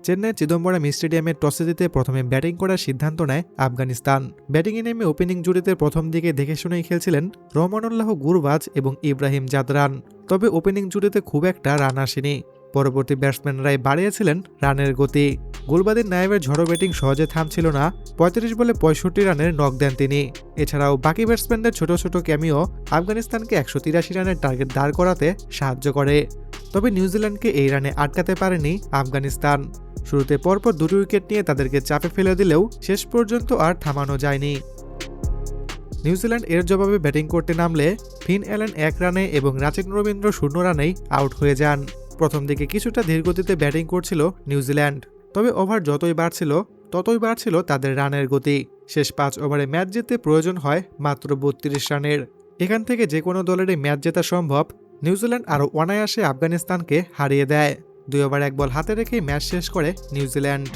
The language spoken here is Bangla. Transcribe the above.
চেন্নাইয়ের চিদম্বরম স্টেডিয়ামে টসে জিতে প্রথমে ব্যাটিং করার সিদ্ধান্ত নেয় আফগানিস্তান। ব্যাটিংয়ে নেমে ওপেনিং জুটিতে প্রথম দিকে দেখে শুনেই খেলছিলেন রহমানুল্লাহ গুরবাজ এবং ইব্রাহিম জাদরান। তবে ওপেনিং জুটিতে খুব একটা রান আসেনি। পরবর্তী ব্যাটসম্যানরাই বাড়িয়েছিলেন রানের গতি। গুলবাদিন নায়েবের ঝড়ো ব্যাটিং সহজে থামছিল না। ৩৫ বলে ৬৫ রানের নক দেন তিনি। এছাড়াও বাকি ব্যাটসম্যানদের ছোট ছোট ক্যামিও আফগানিস্তানকে ১৮৩ রানের টার্গেট দাঁড় করাতে সাহায্য করে। তবে নিউজিল্যান্ডকে এই রানে আটকাতে পারেনি আফগানিস্তান। শুরুতে পরপর ২টি উইকেট নিয়ে তাদেরকে চাপে ফেলে দিলেও শেষ পর্যন্ত আর থামানো যায়নি। নিউজিল্যান্ড এর জবাবে ব্যাটিং করতে নামলে ফিন অ্যালেন ১ রানে এবং রাচিন রবীন্দ্র ০ রানেই আউট হয়ে যান। প্রথম দিকে কিছুটা ধীরগতিতে ব্যাটিং করছিল নিউজিল্যান্ড। তবে ওভার যতই বাড়ছিল তাদের রানের গতি। শেষ ৫ ওভারে ম্যাচ জিততে প্রয়োজন হয় মাত্র ৩২ রানের। এখান থেকে যে কোনো দলেরই ম্যাচ জেতা সম্ভব। নিউজিল্যান্ড আরও অনায়াসে আফগানিস্তানকে হারিয়ে দেয়। ২ ওভার ১ বল হাতে রেখেই ম্যাচ শেষ করে নিউজিল্যান্ড।